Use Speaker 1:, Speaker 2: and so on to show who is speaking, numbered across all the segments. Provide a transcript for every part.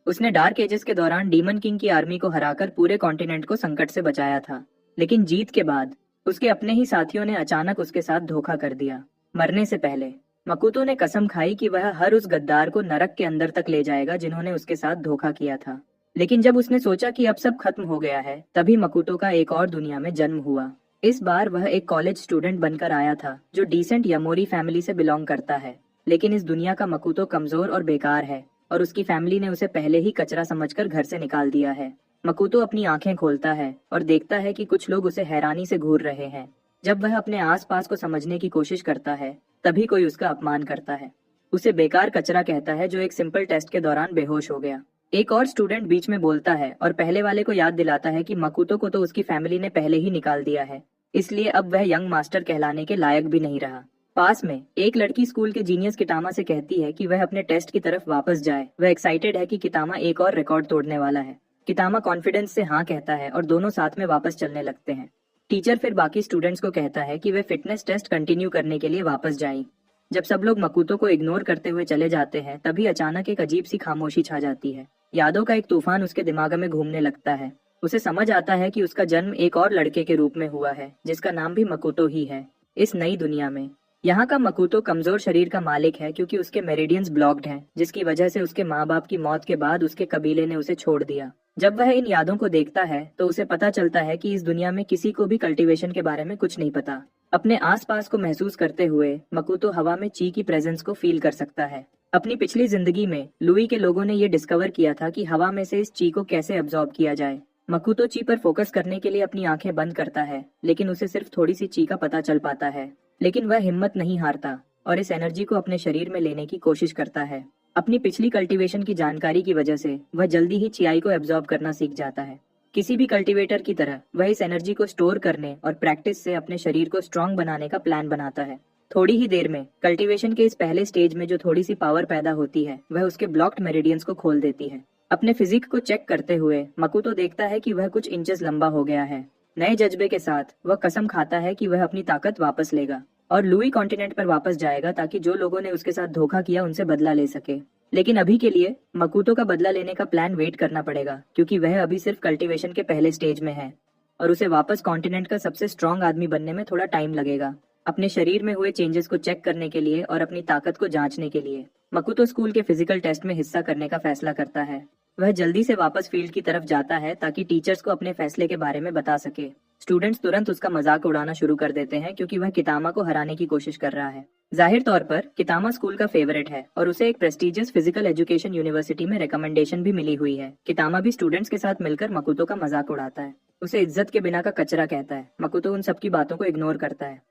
Speaker 1: उसने dark ages के दौरान डीमन किंग की आर्मी को हराकर पूरे कॉन्टिनेंट को संकट से बचाया था। लेकिन जीत के बाद उसके अपने ही साथियों ने अचानक उसके साथ धोखा कर दिया। मरने से पहले मकुतो ने कसम खाई कि वह हर उस गद्दार को नरक के अंदर तक ले जाएगा जिन्होंने उसके साथ धोखा किया था। लेकिन जब उसने सोचा कि अब सब खत्म हो गया है, तभी मकुतो का एक और दुनिया में जन्म हुआ। इस बार वह एक कॉलेज स्टूडेंट बनकर आया था जो डिसेंट यामोरी फैमिली से बिलोंग करता है। लेकिन इस दुनिया का मकुतो कमजोर और बेकार है और उसकी फैमिली ने उसे पहले ही कचरा समझकर घर से निकाल दिया है। मकुतो अपनी आंखें खोलता है और देखता है कि कुछ लोग उसे हैरानी से घूर रहे हैं। जब वह अपने आसपास को समझने की कोशिश करता है, तभी कोई उसका अपमान करता है। उसे बेकार कचरा कहता है जो एक सिंपल टेस्ट के दौरान बेहोश हो गया। एक और स्टूडेंट बीच में बोलता है और पहले वाले को याद दिलाता है कि मकुतो को तो उसकी फैमिली ने पहले ही निकाल दिया है, इसलिए अब वह यंग मास्टर कहलाने के लायक भी नहीं रहा। पास में एक लड़की स्कूल के जीनियस किटामा से कहती है कि वह अपने टेस्ट की तरफ वापस जाए। वह एक्साइटेड है कि किटामा एक और रिकॉर्ड तोड़ने वाला है। किटामा कॉन्फिडेंस से हाँ कहता है और दोनों साथ में वापस चलने लगते हैं। टीचर फिर बाकी स्टूडेंट्स को कहता है कि वे फिटनेस टेस्ट कंटिन्यू करने के लिए वापस जाएं। जब सब लोग मकुतो को इग्नोर करते हुए चले जाते हैं, तभी अचानक एक अजीब सी खामोशी छा जाती है। यादों का एक तूफान उसके दिमाग में घूमने लगता है। उसे समझ आता है कि उसका जन्म एक और लड़के के रूप में हुआ है जिसका नाम भी मकुतो ही है। इस नई दुनिया में यहाँ का मकुतो कमजोर शरीर का मालिक है क्योंकि उसके मेरिडियंस ब्लॉक्ड हैं, जिसकी वजह से उसके माँ बाप की मौत के बाद उसके कबीले ने उसे छोड़ दिया। जब वह इन यादों को देखता है तो उसे पता चलता है कि इस दुनिया में किसी को भी कल्टीवेशन के बारे में कुछ नहीं पता। अपने आसपास को महसूस करते हुए मकुतो हवा में ची की प्रेजेंस को फील कर सकता है। अपनी पिछली जिंदगी में लुई के लोगों ने ये डिस्कवर किया था कि हवा में से इस ची को कैसे अब्सॉर्ब किया जाए। मकुतो ची पर फोकस करने के लिए अपनी आंखें बंद करता है, लेकिन उसे सिर्फ थोड़ी सी ची का पता चल पाता है। लेकिन वह हिम्मत नहीं हारता और इस एनर्जी को अपने शरीर में लेने की कोशिश करता है। अपनी पिछली कल्टीवेशन की जानकारी की वजह से वह जल्दी ही चियाई को एब्जॉर्ब करना सीख जाता है। किसी भी कल्टीवेटर की तरह वह इस एनर्जी को स्टोर करने और प्रैक्टिस से अपने शरीर को स्ट्रांग बनाने का प्लान बनाता है। थोड़ी ही देर में कल्टीवेशन के इस पहले स्टेज में जो थोड़ी सी पावर पैदा होती है, वह उसके ब्लॉक्ड मेरिडियंस को खोल देती है। अपने फिजिक को चेक करते हुए मकुतो देखता है कि वह कुछ इंचेस लंबा हो गया है। नए जज्बे के साथ वह कसम खाता है कि वह अपनी ताकत वापस लेगा और लुई कॉन्टिनेंट पर वापस जाएगा ताकि जो लोगों ने उसके साथ धोखा किया उनसे बदला ले सके। लेकिन अभी के लिए मकुतो का बदला लेने का प्लान वेट करना पड़ेगा क्योंकि वह अभी सिर्फ कल्टीवेशन के पहले स्टेज में है और उसे वापस कॉन्टिनेंट का सबसे स्ट्रांग आदमी बनने में थोड़ा टाइम लगेगा। अपने शरीर में हुए चेंजेस को चेक करने के लिए और अपनी ताकत को जांचने के लिए मकुतो स्कूल के फिजिकल टेस्ट में हिस्सा करने का फैसला करता है। वह जल्दी से वापस फील्ड की तरफ जाता है ताकि टीचर्स को अपने फैसले के बारे में बता सके। स्टूडेंट्स तुरंत उसका मजाक उड़ाना शुरू कर देते हैं क्योंकि वह कितामा को हराने की कोशिश कर रहा है। जाहिर तौर पर कितामा स्कूल का फेवरेट है और उसे एक प्रेस्टिजियस फिजिकल एजुकेशन यूनिवर्सिटी में रिकमेंडेशन भी मिली हुई है। कितामा भी स्टूडेंट्स के साथ मिलकर मकुतो का मजाक उड़ाता है। उसे इज्जत के बिना का कचरा कहता है। मकुतो उन सबकी बातों को इग्नोर करता है।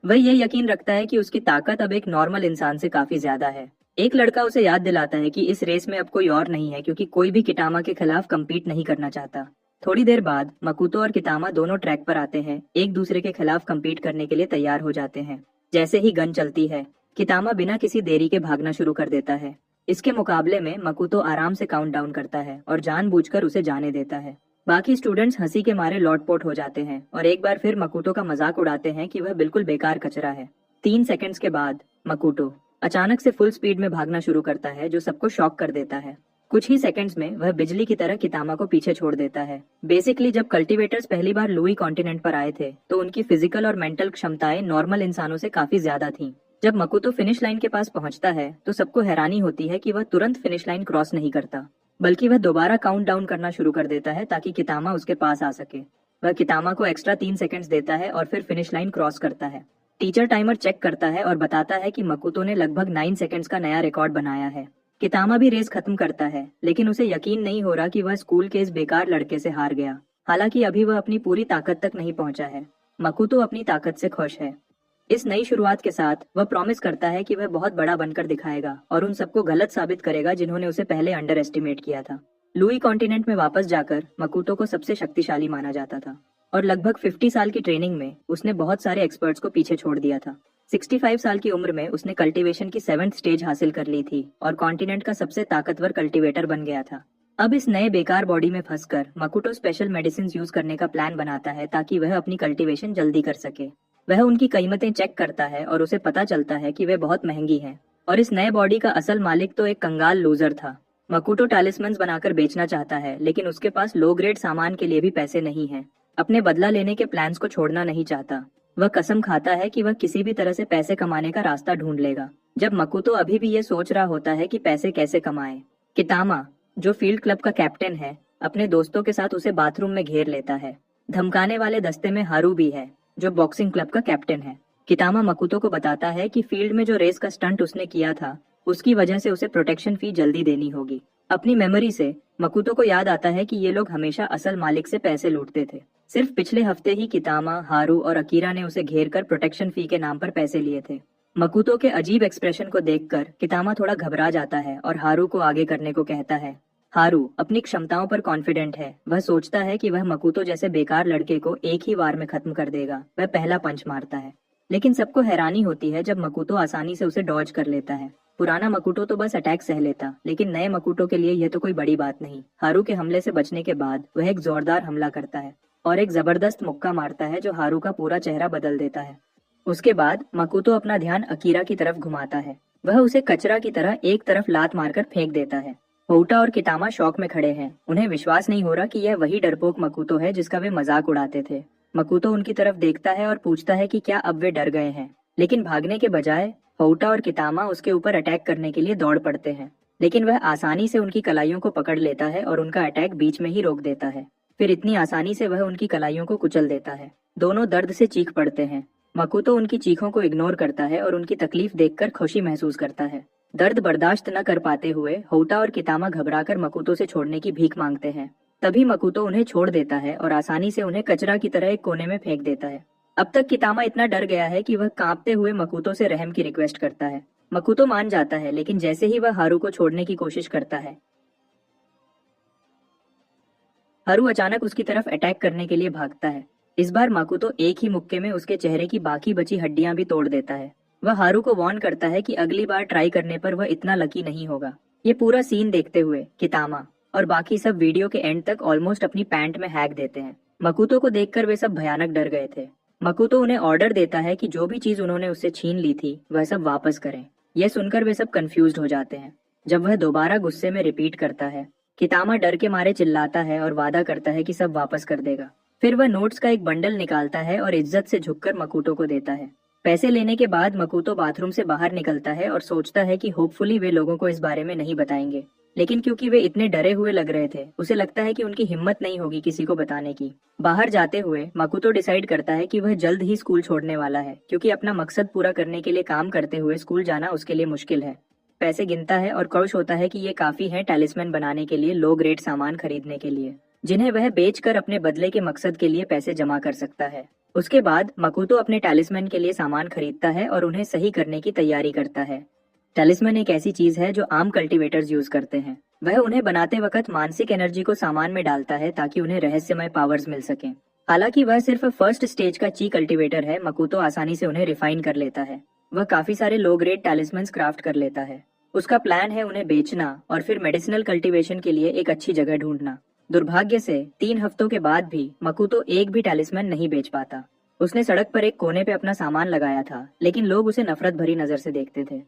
Speaker 1: वह ये यकीन रखता है कि उसकी ताकत अब एक नॉर्मल इंसान से काफी ज्यादा है। एक लड़का उसे याद दिलाता है कि इस रेस में अब कोई और नहीं है क्योंकि कोई भी किटामा के खिलाफ कम्पीट नहीं करना चाहता। थोड़ी देर बाद मकुतो और कितामा दोनों ट्रैक पर आते हैं, एक दूसरे के खिलाफ कम्पीट करने के लिए तैयार हो जाते हैं। जैसे ही गन चलती है, कितामा बिना किसी देरी के भागना शुरू कर देता है। इसके मुकाबले में मकुतो आराम से काउंट डाउन करता है और जानबूझकर उसे जाने देता है। बाकी स्टूडेंट्स हंसी के मारे लौटपोट हो जाते हैं और एक बार फिर मकुतो का मजाक उड़ाते हैं कि वह बिल्कुल बेकार कचरा है। 3 सेकंड्स के बाद मकुतो अचानक से फुल स्पीड में भागना शुरू करता है जो सबको शॉक कर देता है। कुछ ही सेकंड्स में वह बिजली की तरह कितामा को पीछे छोड़ देता है। बेसिकली जब कल्टीवेटर्स पहली बार लुई कॉन्टिनेंट पर आए थे तो उनकी फिजिकल और मेंटल क्षमताएं नॉर्मल इंसानों से काफी ज्यादा थीं। जब मकुतो फिनिश लाइन के पास पहुंचता है तो सबको हैरानी होती है कि वह तुरंत फिनिश लाइन क्रॉस नहीं करता, बल्कि वह दोबारा काउंट डाउन करना शुरू कर देता है ताकि कितामा उसके पास आ सके। वह कितामा को एक्स्ट्रा 3 सेकंड्स देता है और फिर फिनिश लाइन क्रॉस करता है। टीचर टाइमर चेक करता है और बताता है कि मकुतो ने लगभग 9 सेकंड्स का नया रिकॉर्ड बनाया है। कितामा भी रेस खत्म करता है, लेकिन उसे यकीन नहीं हो रहा कि वह स्कूल के इस बेकार लड़के से हार गया। हालांकि अभी वह अपनी पूरी ताकत तक नहीं पहुंचा है। मकुतो अपनी ताकत से खुश है। इस नई शुरुआत के साथ वह प्रॉमिस करता है कि वह बहुत बड़ा बनकर दिखाएगा और उन सबको गलत साबित करेगा जिन्होंने उसे पहले अंडर एस्टिमेट किया था। लुई कॉन्टिनेंट में वापस जाकर मकुतो को सबसे शक्तिशाली माना जाता था और लगभग 50 साल की ट्रेनिंग में उसने बहुत सारे एक्सपर्ट्स को पीछे छोड़ दिया था। 65 साल की उम्र में उसने कल्टीवेशन की 7th स्टेज हासिल कर ली थी और कॉन्टिनेंट का सबसे ताकतवर कल्टीवेटर बन गया था। अब इस नए बेकार बॉडी में फंसकर मकुतो स्पेशल मेडिसिन यूज करने का प्लान बनाता है ताकि वह अपनी कल्टीवेशन जल्दी कर सके। वह उनकी कीमतें चेक करता है और उसे पता चलता है कि वे बहुत महंगी हैं और इस नए बॉडी का असल मालिक तो एक कंगाल लूजर था। मकुटो टैलिस्मन्स बनाकर बेचना चाहता है, लेकिन उसके पास लो ग्रेड सामान के लिए भी पैसे नहीं हैं। अपने बदला लेने के प्लान्स को छोड़ना नहीं चाहता। वह कसम खाता है कि वह किसी भी तरह से पैसे कमाने का रास्ता ढूंढ लेगा। जब मकुतो अभी भी ये सोच रहा होता है कि पैसे कैसे कमाए, कितामा, जो फील्ड क्लब का कैप्टन है, अपने दोस्तों के साथ उसे बाथरूम में घेर लेता है। धमकाने वाले दस्ते में हारू भी है, जो बॉक्सिंग क्लब का कैप्टन है। कितामा मकुतो को बताता है कि फील्ड में जो रेस का स्टंट उसने किया था, उसकी वजह से उसे प्रोटेक्शन फी जल्दी देनी होगी। अपनी मेमोरी से मकुतो को याद आता है कि ये लोग हमेशा असल मालिक से पैसे लूटते थे। सिर्फ पिछले हफ्ते ही कितामा, हारू और अकीरा ने उसे घेर कर प्रोटेक्शन फी के नाम पर पैसे लिए थे। मकुतो के अजीब एक्सप्रेशन को देखकर कितामा थोड़ा घबरा जाता है और हारू को आगे करने को कहता है। हारू अपनी क्षमताओं पर कॉन्फिडेंट है। वह सोचता है कि वह मकुतो जैसे बेकार लड़के को एक ही वार में खत्म कर देगा। वह पहला पंच मारता है, लेकिन सबको हैरानी होती है जब मकुतो आसानी से उसे डॉज कर लेता है। पुराना मकुटो तो बस अटैक सह लेता, लेकिन नए मकुटो के लिए यह तो कोई बड़ी बात नहीं। हारू के हमले से बचने के बाद वह एक जोरदार हमला करता है और एक जबरदस्त मुक्का मारता है जो हारू का पूरा चेहरा बदल देता है। उसके बाद मकुतो अपना ध्यान अकीरा की तरफ घुमाता है। वह उसे कचरा की तरह एक तरफ लात मारकर फेंक देता है। होउटा और कितामा शौक में खड़े हैं। उन्हें विश्वास नहीं हो रहा कि यह वही डरपोक मकुतो है जिसका वे मजाक उड़ाते थे। मकुतो उनकी तरफ देखता है और पूछता है कि क्या अब वे डर गए हैं, लेकिन भागने के बजाय होउटा और कितामा उसके ऊपर अटैक करने के लिए दौड़ पड़ते हैं। लेकिन वह आसानी से उनकी कलाइयों को पकड़ लेता है और उनका अटैक बीच में ही रोक देता है। फिर इतनी आसानी से वह उनकी कलाइयों को कुचल देता है। दोनों दर्द से चीख पड़ते हैं। मकुतो उनकी चीखों को इग्नोर करता है और उनकी तकलीफ देखकर खुशी महसूस करता है। दर्द बर्दाश्त न कर पाते हुए होउटा और कितामा घबराकर मकुतो से छोड़ने की भीख मांगते हैं। तभी मकुतो उन्हें छोड़ देता है और आसानी से उन्हें कचरा की तरह एक कोने में फेंक देता है। अब तक कितामा इतना डर गया है कि वह कांपते हुए मकुतो से रहम की रिक्वेस्ट करता है। मकुतो मान जाता है, लेकिन जैसे ही वह हारू को छोड़ने की कोशिश करता है, हारू अचानक उसकी तरफ अटैक करने के लिए भागता है। इस बार मकुतो एक ही मुक्के में उसके चेहरे की बाकी बची हड्डियां भी तोड़ देता है। वह हारू को वार्न करता है कि अगली बार ट्राई करने पर वह इतना लकी नहीं होगा। ये पूरा सीन देखते हुए कितामा और बाकी सब वीडियो के एंड तक ऑलमोस्ट अपनी पैंट में हैक देते हैं। मकुतो को देखकर वे सब भयानक डर गए थे। मकुतो उन्हें ऑर्डर देता है कि जो भी चीज उन्होंने उससे छीन ली थी वह सब वापस करें। यह सुनकर वे सब कंफ्यूज्ड हो जाते हैं। जब वह दोबारा गुस्से में रिपीट करता है, कितामा डर के मारे चिल्लाता है और वादा करता है कि सब वापस कर देगा। फिर वह नोट्स का एक बंडल निकालता है और इज्जत से झुककर मकुतो को देता है। पैसे लेने के बाद मकुतो बाथरूम से बाहर निकलता है और सोचता है कि होपफुली वे लोगों को इस बारे में नहीं बताएंगे। लेकिन क्योंकि वे इतने डरे हुए लग रहे थे, उसे लगता है कि उनकी हिम्मत नहीं होगी किसी को बताने की। बाहर जाते हुए मकुतो डिसाइड करता है कि वह जल्द ही स्कूल छोड़ने वाला है, क्योंकि अपना मकसद पूरा करने के लिए काम करते हुए स्कूल जाना उसके लिए मुश्किल है। पैसे गिनता है और खुश होता है कि ये काफी है टैलिस्मैन बनाने के लिए लो ग्रेड सामान खरीदने के लिए, जिन्हें वह बेचकर अपने बदले के मकसद के लिए पैसे जमा कर सकता है। उसके बाद मकुतो अपने टैलिस्मैन के लिए सामान खरीदता है और उन्हें सही करने की तैयारी करता है। टैलिस्मैन एक ऐसी चीज है जो आम कल्टीवेटर्स यूज करते हैं। वह उन्हें बनाते वक्त मानसिक एनर्जी को सामान में डालता है ताकि उन्हें रहस्यमय पावर्स मिल सकें। हालांकि वह सिर्फ फर्स्ट स्टेज का ची कल्टीवेटर है, मकुतो आसानी से उन्हें रिफाइन कर लेता है। वह काफी सारे लो ग्रेड टैलिस्मैन्स क्राफ्ट कर लेता है। उसका प्लान है उन्हें बेचना और फिर मेडिसिनल कल्टीवेशन के लिए एक अच्छी जगह ढूंढना। दुर्भाग्य से 3 हफ्तों के बाद भी मकुतो एक भी टैलिस्मैन नहीं बेच पाता। उसने सड़क पर एक कोने पे अपना सामान लगाया था, लेकिन लोग उसे नफरत भरी नजर से देखते थे।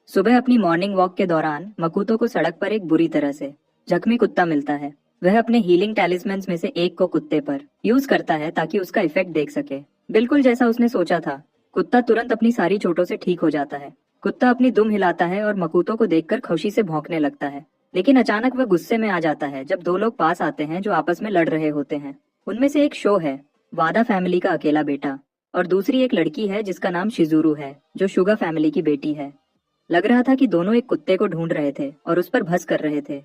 Speaker 1: सुबह अपनी मॉर्निंग वॉक के दौरान मकुतो को सड़क पर एक बुरी तरह से जख्मी कुत्ता मिलता है। वह अपने हीलिंग टैलिस्मैन्स में से एक को कुत्ते पर यूज करता है ताकि उसका इफेक्ट देख सके। बिल्कुल जैसा उसने सोचा था, कुत्ता तुरंत अपनी सारी चोटों से ठीक हो जाता है। कुत्ता अपनी दुम हिलाता है और मकुतो को देखकर खुशी से भौंकने लगता है। लेकिन अचानक वह गुस्से में आ जाता है जब 2 लोग पास आते हैं जो आपस में लड़ रहे होते हैं। उनमें से एक शो है, वादा फैमिली का अकेला बेटा, और दूसरी एक लड़की है जिसका नाम शिजुरू है, जो शुगा फैमिली की बेटी है। लग रहा था कि दोनों एक कुत्ते को ढूंढ रहे थे और उस पर भस कर रहे थे।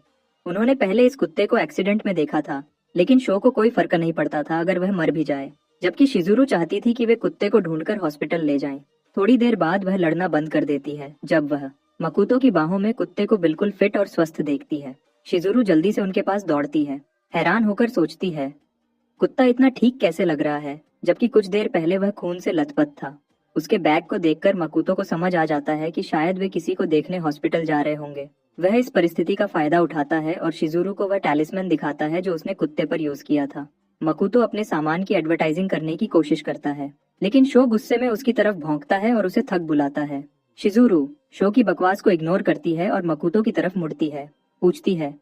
Speaker 1: उन्होंने पहले इस कुत्ते को एक्सीडेंट में देखा था, लेकिन शो को कोई फर्क नहीं पड़ता था अगर वह मर भी जाए, जबकि शिजुरू चाहती थी कि वे कुत्ते को ढूंढकर हॉस्पिटल ले जाएं। थोड़ी देर बाद वह लड़ना बंद कर देती है जब वह मकुतो की बाहों में कुत्ते को बिल्कुल फिट और स्वस्थ देखती है। शिजुरू जल्दी से उनके पास दौड़ती है, हैरान होकर सोचती है, कुत्ता इतना ठीक कैसे लग रहा है, जबकि कुछ देर पहले वह खून से लथपथ था। उसके बैग को देखकर मकुतो को समझ आ जाता है कि शायद वे किसी को देखने हॉस्पिटल जा रहे होंगे। वह इस परिस्थिति का फायदा उठाता है और शिजुरू को वह टैलिस्मैन दिखाता है जो उसने कुत्ते पर यूज किया था। मकुतो अपने सामान की एडवर्टाइजिंग करने की कोशिश करता है, लेकिन शो गुस्से में उसकी तरफ भौंकता है और उसे थक बुलाता है। शिजुरू शो की बकवास को इग्नोर करती है और मकुतो की तरफ मुड़ती है। पूछती है,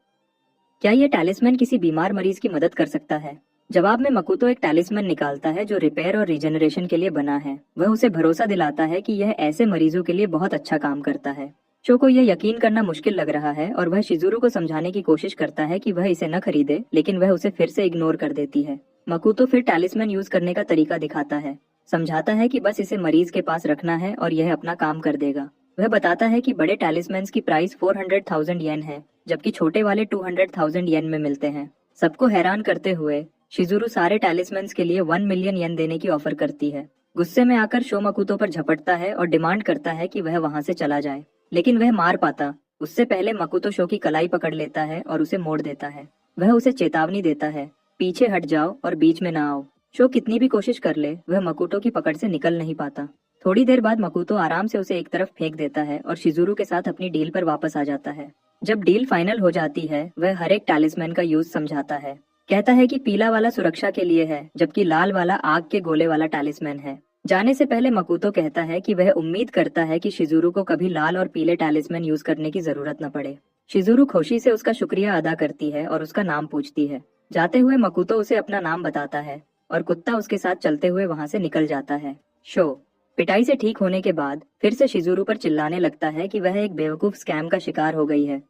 Speaker 1: क्या यह टैलिस्मैन किसी बीमार मरीज की मदद कर सकता है? जवाब में मकुतो एक टैलिस्मैन निकालता है जो रिपेयर और रिजेनरेशन के लिए बना है। वह उसे भरोसा दिलाता है कि यह ऐसे मरीजों के लिए बहुत अच्छा काम करता है। शो को यह यकीन करना मुश्किल लग रहा है और वह शिजुरू को समझाने की कोशिश करता है कि वह इसे न खरीदे, लेकिन वह उसे फिर से इग्नोर कर देती है। मकुतो फिर टैलिस्मैन यूज करने का तरीका दिखाता है, समझाता है कि बस इसे मरीज के पास रखना है और यह अपना काम कर देगा। वह बताता है कि बड़े टैलिस्मैन्स की प्राइस 400,000 येन है, जबकि छोटे वाले 200,000 येन में मिलते हैं। सबको हैरान करते हुए शिजुरू सारे टैलिस्मैन्स के लिए 1 मिलियन येन देने की ऑफर करती है। गुस्से में आकर शो मकुतो पर झपटता है और डिमांड करता है कि वह वहां से चला जाए, लेकिन वह मार पाता उससे पहले मकुतो शो की कलाई पकड़ लेता है और उसे मोड़ देता है। वह उसे चेतावनी देता है, पीछे हट जाओ और बीच में ना आओ। शो कितनी भी कोशिश कर ले, वह मकुतो की पकड़ से निकल नहीं पाता। थोड़ी देर बाद मकुतो आराम से उसे एक तरफ फेंक देता है और शिजुरू के साथ अपनी डील पर वापस आ जाता है। जब डील फाइनल हो जाती है, वह हर एक टैलिस्मैन का यूज समझाता है। कहता है कि पीला वाला सुरक्षा के लिए है, जबकि लाल वाला आग के गोले वाला टैलिस्मैन है। जाने से पहले मकुतो कहता है कि वह उम्मीद करता है कि शिजुरू को कभी लाल और पीले टैलिस्मैन यूज करने की जरूरत न पड़े। शिजुरू खुशी से उसका शुक्रिया अदा करती है और उसका नाम पूछती है। जाते हुए मकुतो उसे अपना नाम बताता है और कुत्ता उसके साथ चलते हुए वहां से निकल जाता है। शो पिटाई से ठीक होने के बाद फिर से शिजुरू पर चिल्लाने लगता है कि वह एक बेवकूफ स्कैम का शिकार हो गई है।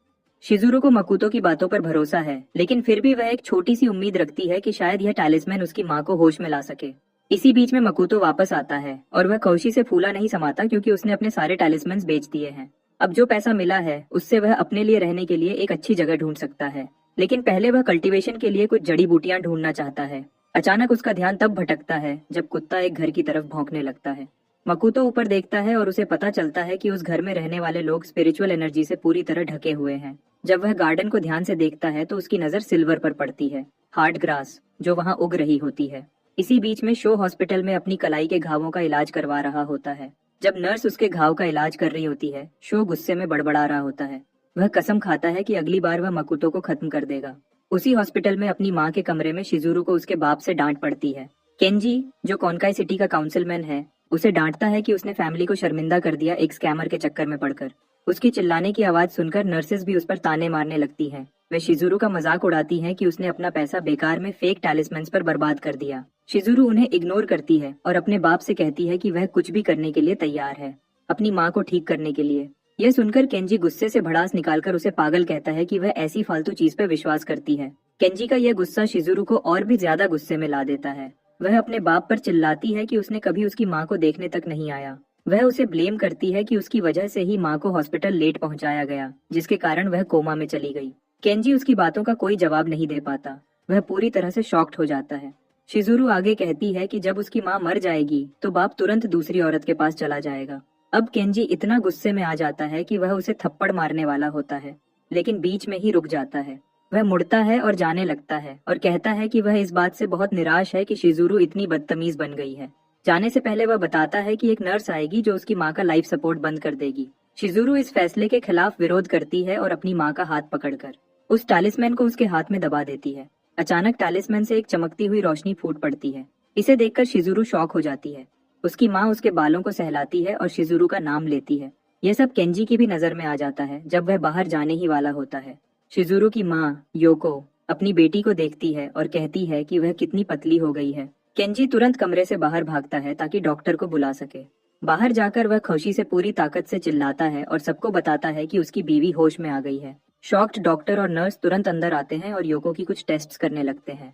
Speaker 1: शिजुरू को मकुतो की बातों पर भरोसा है, लेकिन फिर भी वह एक छोटी सी उम्मीद रखती है कि शायद यह टैलिस्मैन उसकी माँ को होश में ला सके। इसी बीच में मकुतो वापस आता है और वह खुशी से फूला नहीं समाता क्योंकि उसने अपने सारे टैलिस्मैन्स बेच दिए हैं। अब जो पैसा मिला है उससे वह अपने लिए रहने के लिए एक अच्छी जगह ढूंढ सकता है, लेकिन पहले वह कल्टीवेशन के लिए कुछ जड़ी बूटियां ढूंढना चाहता है। अचानक उसका ध्यान तब भटकता है जब कुत्ता एक घर की तरफ भौंकने लगता है। मकुतो ऊपर देखता है और उसे पता चलता है कि उस घर में रहने वाले लोग स्पिरिचुअल एनर्जी से पूरी तरह ढके हुए हैं। जब वह गार्डन को ध्यान से देखता है तो उसकी नजर सिल्वर पर पड़ती है, हार्ड ग्रास, जो वहां उग रही होती है। इसी बीच में शो हॉस्पिटल में अपनी कलाई के घावों का इलाज करवा रहा होता है। जब नर्स उसके घाव का इलाज कर रही होती है, शो गुस्से में बड़बड़ा रहा होता है। वह कसम खाता है कि अगली बार वह मकुतो को खत्म कर देगा। उसी हॉस्पिटल में अपनी माँ के कमरे में शिजुरू को उसके बाप से डांट पड़ती है। केंजी, जो कोनकाई सिटी का काउंसिलमैन है, उसे डांटता है कि उसने फैमिली को शर्मिंदा कर दिया एक स्कैमर के चक्कर में पड़कर। उसकी चिल्लाने की आवाज सुनकर नर्सेस भी उस पर ताने मारने लगती हैं। वे शिजुरू का मजाक उड़ाती हैं कि उसने अपना पैसा बेकार में फेक टैलिस्मैन्स पर बर्बाद कर दिया। शिजुरू उन्हें इग्नोर करती है और अपने बाप से कहती है कि वह कुछ भी करने के लिए तैयार है, अपनी माँ को ठीक करने के लिए। यह सुनकर केंजी गुस्से से भड़ास निकालकर उसे पागल कहता है कि वह ऐसी फालतू चीज पर विश्वास करती है। केंजी का यह गुस्सा शिजुरू को और भी ज्यादा गुस्से में ला देता है। वह अपने बाप पर चिल्लाती है कि उसने कभी उसकी माँ को देखने तक नहीं आया। वह उसे ब्लेम करती है कि उसकी वजह से ही माँ को हॉस्पिटल लेट पहुंचाया गया, जिसके कारण वह कोमा में चली गई। केंजी उसकी बातों का कोई जवाब नहीं दे पाता। वह पूरी तरह से शॉक्ड हो जाता है। शिजुरू आगे कहती है कि जब उसकी माँ मर जाएगी तो बाप तुरंत दूसरी औरत के पास चला जाएगा। अब केंजी इतना गुस्से में आ जाता है कि वह उसे थप्पड़ मारने वाला होता है, लेकिन बीच में ही रुक जाता है। वह मुड़ता है और जाने लगता है और कहता है कि वह इस बात से बहुत निराश है कि शिजुरू इतनी बदतमीज बन गई है। जाने से पहले वह बताता है कि एक नर्स आएगी जो उसकी माँ का लाइफ सपोर्ट बंद कर देगी। शिजुरू इस फैसले के खिलाफ विरोध करती है और अपनी माँ का हाथ पकड़कर उस टैलिस्मैन को उसके हाथ में दबा देती है। अचानक टैलिस्मैन से एक चमकती हुई रोशनी फूट पड़ती है। इसे देखकर शिजुरू शॉक हो जाती है। उसकी माँ उसके बालों को सहलाती है और शिजुरू का नाम लेती है। यह सब केंजी की भी नजर में आ जाता है जब वह बाहर जाने ही वाला होता है। शिजुरू की माँ योको अपनी बेटी को देखती है और कहती है कि वह कितनी पतली हो गई है। केंजी तुरंत कमरे से बाहर भागता है ताकि डॉक्टर को बुला सके। बाहर जाकर वह खुशी से पूरी ताकत से चिल्लाता है और सबको बताता है कि उसकी बीवी होश में आ गई है। शॉक्ड डॉक्टर और नर्स तुरंत अंदर आते हैं और योको की कुछ टेस्ट्स करने लगते हैं।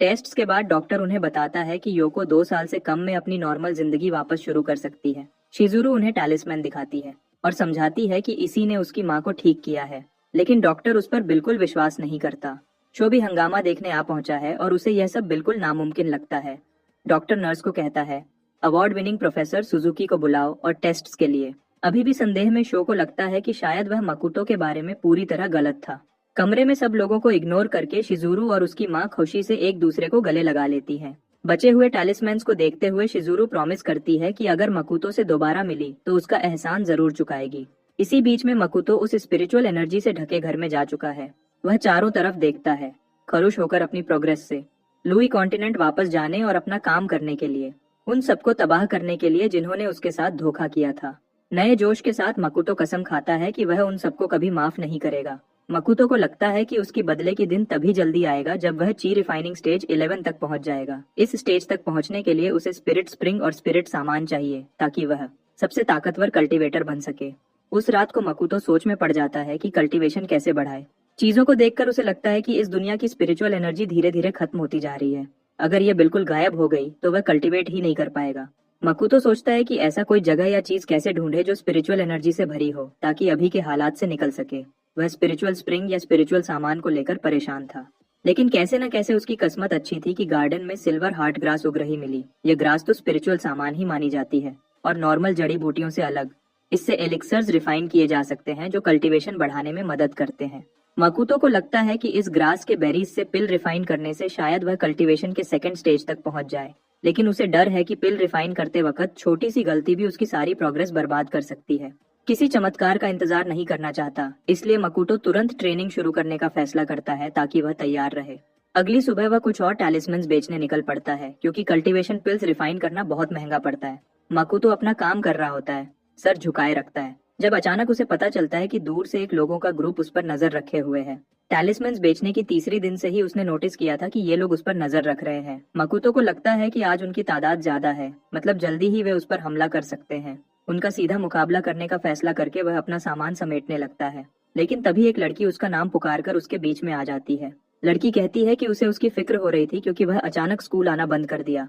Speaker 1: टेस्ट्स के बाद डॉक्टर उन्हें बताता है कि योको 2 साल से कम में अपनी नॉर्मल जिंदगी वापस शुरू कर सकती है। शिजुरू उन्हें टैलिस्मैन दिखाती है और समझाती है कि इसी ने उसकी माँ को ठीक किया है, लेकिन डॉक्टर उस पर बिल्कुल विश्वास नहीं करता। शो भी हंगामा देखने आ पहुंचा है और उसे यह सब बिल्कुल नामुमकिन लगता है। डॉक्टर नर्स को कहता है, अवार्ड विनिंग प्रोफेसर सुजुकी को बुलाओ और टेस्ट्स के लिए। अभी भी संदेह में शो को लगता है कि शायद वह मकुतो के बारे में पूरी तरह गलत था। कमरे में सब लोगों को इग्नोर करके शिजुरू और उसकी माँ खुशी से एक दूसरे को गले लगा लेती है। बचे हुए टैलिस्मैन्स को देखते हुए शिजुरू प्रॉमिस करती है कि अगर मकुतो से दोबारा मिली तो उसका एहसान जरूर चुकाएगी। इसी बीच में मकुतो उस स्पिरिचुअल एनर्जी से ढके घर में जा चुका है। वह चारों तरफ देखता है, खुश होकर अपनी प्रोग्रेस से लुई कॉन्टिनेंट वापस जाने और अपना काम करने के लिए, उन सबको तबाह करने के लिए जिन्होंने उसके साथ धोखा किया था। नए जोश के साथ मकुतो कसम खाता है कि वह उन सबको कभी माफ नहीं करेगा। मकुतो को लगता है कि उसकी बदले की दिन तभी जल्दी आएगा जब वह ची रिफाइनिंग स्टेज 11 तक पहुंच जाएगा। इस स्टेज तक पहुंचने के लिए उसे स्पिरिट स्प्रिंग और स्पिरिट सामान चाहिए ताकि वह सबसे ताकतवर कल्टीवेटर बन सके। उस रात को मकुतो सोच में पड़ जाता है कि कल्टीवेशन कैसे बढ़ाए। चीजों को देखकर उसे लगता है कि इस दुनिया की स्पिरिचुअल एनर्जी धीरे धीरे खत्म होती जा रही है। अगर ये बिल्कुल गायब हो गई तो वह कल्टीवेट ही नहीं कर पाएगा। मकुतो सोचता है कि ऐसा कोई जगह या चीज कैसे ढूंढे जो स्पिरिचुअल एनर्जी से भरी हो ताकि अभी के हालात से निकल सके। वह स्पिरिचुअल स्प्रिंग या स्पिरिचुअल सामान को लेकर परेशान था, लेकिन कैसे न कैसे उसकी किस्मत अच्छी थी कि गार्डन में सिल्वर हार्ट ग्रास उग रही मिली। ये ग्रास तो स्पिरिचुअल सामान ही मानी जाती है और नॉर्मल जड़ी बूटियों से अलग। इससे एलिक्सर्स रिफाइन किए जा सकते हैं जो कल्टीवेशन बढ़ाने में मदद करते हैं। मकुतो को लगता है कि इस ग्रास के बेरीज से पिल रिफाइन करने से शायद वह कल्टीवेशन के सेकंड स्टेज तक पहुंच जाए, लेकिन उसे डर है कि पिल रिफाइन करते वक्त छोटी सी गलती भी उसकी सारी प्रोग्रेस बर्बाद कर सकती है। किसी चमत्कार का इंतजार नहीं करना चाहता, इसलिए मकुतो तुरंत ट्रेनिंग शुरू करने का फैसला करता है ताकि वह तैयार रहे। अगली सुबह वह कुछ और टैलिस्मन्स बेचने निकल पड़ता है क्योंकि कल्टीवेशन पिल्स रिफाइन करना बहुत महंगा पड़ता है। मकुतो अपना काम कर रहा होता है, सर झुकाए रखता है, जब अचानक उसे पता चलता है कि दूर से एक लोगों का ग्रुप उस पर नजर रखे हुए है। टैलिस्मन्स बेचने की तीसरी दिन से ही उसने नोटिस किया था कि ये लोग उस पर नजर रख रहे हैं। मकुतो को लगता है कि आज उनकी तादाद ज्यादा है, मतलब जल्दी ही वे उस पर हमला कर सकते हैं। उनका सीधा मुकाबला करने का फैसला करके वह अपना सामान समेटने लगता है, लेकिन तभी एक लड़की उसका नाम पुकारकर उसके बीच में आ जाती है। लड़की कहती है कि उसे उसकी फिक्र हो रही थी क्योंकि वह अचानक स्कूल आना बंद कर दिया।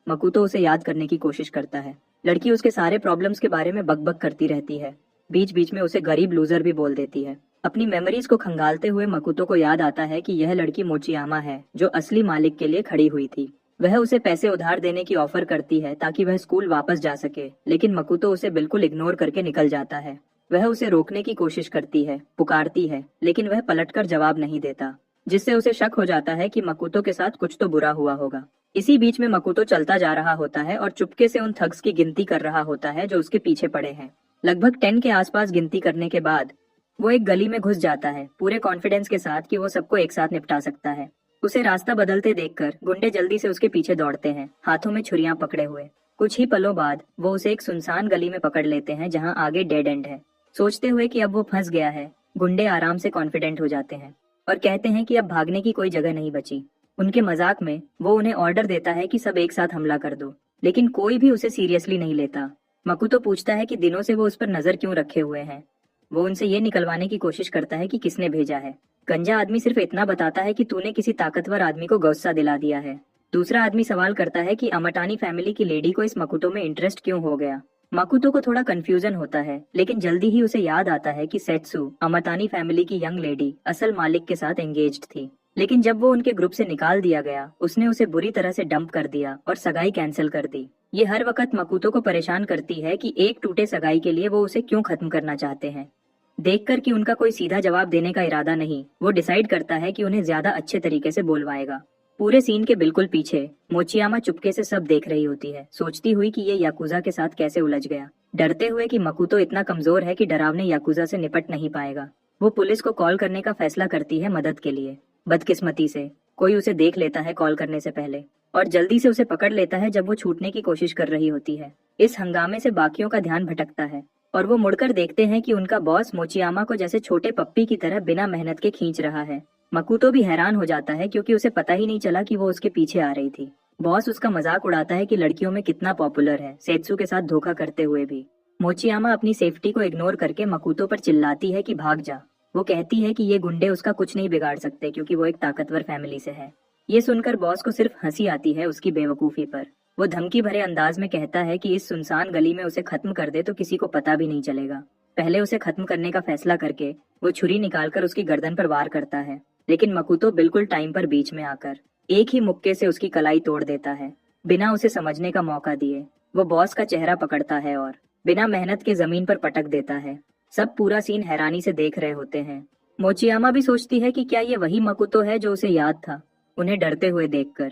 Speaker 1: मकुतो उसे याद करने की कोशिश करता है। लड़की उसके सारे प्रॉब्लम्स के बारे में बकबक करती रहती है, बीच बीच में उसे गरीब लूजर भी बोल देती है। अपनी मेमोरीज को खंगालते हुए मकुतो को याद आता है कि यह लड़की मोचियामा है जो असली मालिक के लिए खड़ी हुई थी। वह उसे पैसे उधार देने की ऑफर करती है ताकि वह स्कूल वापस जा सके, लेकिन मकुतो उसे बिल्कुल इग्नोर करके निकल जाता है। वह उसे रोकने की कोशिश करती है, पुकारती है, लेकिन वह पलटकर जवाब नहीं देता, जिससे उसे शक हो जाता है कि मकुतो के साथ कुछ तो बुरा हुआ होगा। इसी बीच में मकुतो चलता जा रहा होता है और चुपके से उन थग्स की गिनती कर रहा होता है जो उसके पीछे पड़े हैं। लगभग 10 के आसपास गिनती करने के बाद वो एक गली में घुस जाता है, पूरे कॉन्फिडेंस के साथ कि वो सबको एक साथ निपटा सकता है। उसे रास्ता बदलते देखकर गुंडे जल्दी से उसके पीछे दौड़ते हैं, हाथों में छुरियां पकड़े हुए। कुछ ही पलों बाद वो उसे एक सुनसान गली में पकड़ लेते हैं जहां आगे डेड एंड है। सोचते हुए कि अब वो फंस गया है, गुंडे आराम से कॉन्फिडेंट हो जाते हैं और कहते हैं कि अब भागने की कोई जगह नहीं बची। उनके मजाक में वो उन्हें ऑर्डर देता है कि सब एक साथ हमला कर दो, लेकिन कोई भी उसे सीरियसली नहीं लेता। मकुतो पूछता है कि दिनों से वो उस पर नजर क्यों रखे हुए हैं। वो उनसे ये निकलवाने की कोशिश करता है कि किसने भेजा है। गंजा आदमी सिर्फ इतना बताता है कि तूने किसी ताकतवर आदमी को गुस्सा दिला दिया है। दूसरा आदमी सवाल करता है कि अमटानी फैमिली की लेडी को इस मकुतो में इंटरेस्ट क्यों हो गया। मकुतो को थोड़ा कंफ्यूजन होता है, लेकिन जल्दी ही उसे याद आता है कि सेट्सू, अमटानी फैमिली की यंग लेडी, असल मालिक के साथ एंगेज्ड थी। लेकिन जब वो उनके ग्रुप से निकाल दिया गया, उसने उसे बुरी तरह से डंप कर दिया और सगाई कैंसिल कर दी। ये हर वक्त मकुतो को परेशान करती है कि एक टूटे सगाई के लिए वो उसे क्यों खत्म करना चाहते हैं। देखकर कि उनका कोई सीधा जवाब देने का इरादा नहीं, वो डिसाइड करता है कि उन्हें ज्यादा अच्छे तरीके से बोलवाएगा। पूरे सीन के बिल्कुल पीछे मोचियामा चुपके से सब देख रही होती है, सोचती हुई कि ये याकुजा के साथ कैसे उलझ गया, डरते हुए कि मकुतो इतना कमजोर है कि डरावने याकुजा से निपट नहीं पाएगा। वो पुलिस को कॉल करने का फैसला करती है मदद के लिए। बदकिस्मती से कोई उसे देख लेता है कॉल करने से पहले और जल्दी से उसे पकड़ लेता है जब वो छूटने की कोशिश कर रही होती है। इस हंगामे से बाकियों का ध्यान भटकता है और वो मुड़कर देखते हैं कि उनका बॉस मोचियामा को जैसे छोटे पप्पी की तरह बिना मेहनत के खींच रहा है। मकुतो भी हैरान हो जाता है क्योंकि उसे पता ही नहीं चला कि वो उसके पीछे आ रही थी। बॉस उसका मजाक उड़ाता है कि लड़कियों में कितना पॉपुलर है, सेत्सु के साथ धोखा करते हुए भी। मोचियामा अपनी सेफ्टी को इग्नोर करके मकुतो पर चिल्लाती है कि भाग जा। वो कहती है कि ये गुंडे उसका कुछ नहीं बिगाड़ सकते क्योंकि वो एक ताकतवर फैमिली से है। ये सुनकर बॉस को सिर्फ हंसी आती है उसकी बेवकूफी पर। वो धमकी भरे अंदाज में कहता है कि इस सुनसान गली में उसे खत्म कर दे तो किसी को पता भी नहीं चलेगा। पहले उसे खत्म करने का फैसला करके वो छुरी निकालकर उसकी गर्दन पर वार करता है, लेकिन मकुतो बिल्कुल टाइम पर बीच में आकर एक ही मुक्के से उसकी कलाई तोड़ देता है, बिना उसे समझने का मौका दिए। वो बॉस का चेहरा पकड़ता है और बिना मेहनत के जमीन पर पटक देता है। सब पूरा सीन हैरानी से देख रहे होते हैं। मोचियामा भी सोचती है कि क्या ये वही मकुतो है जो उसे याद था, उन्हें डरते हुए देखकर।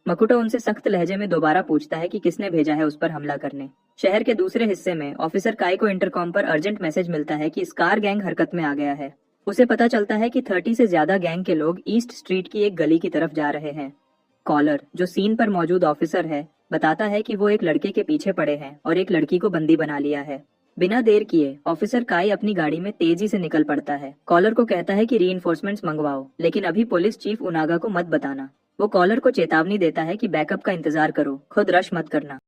Speaker 1: मकुतो उनसे सख्त लहजे में दोबारा पूछता है कि किसने भेजा है उस पर हमला करने। शहर के दूसरे हिस्से में ऑफिसर काई को इंटरकॉम पर अर्जेंट मैसेज मिलता है कि स्कार गैंग हरकत में आ गया है। उसे पता चलता है कि 30 से ज्यादा गैंग के लोग ईस्ट स्ट्रीट की एक गली की तरफ जा रहे हैं। कॉलर, जो सीन पर मौजूद ऑफिसर है, बताता है कि वो एक लड़के के पीछे पड़े हैं और एक लड़की को बंदी बना लिया है। बिना देर किए ऑफिसर काई अपनी गाड़ी में तेजी से निकल पड़ता है। कॉलर को कहता है कि रीइंफोर्समेंट्स मंगवाओ, लेकिन अभी पुलिस चीफ उनागा को मत बताना। वो कॉलर को चेतावनी देता है कि बैकअप का इंतजार करो, खुद रश मत करना।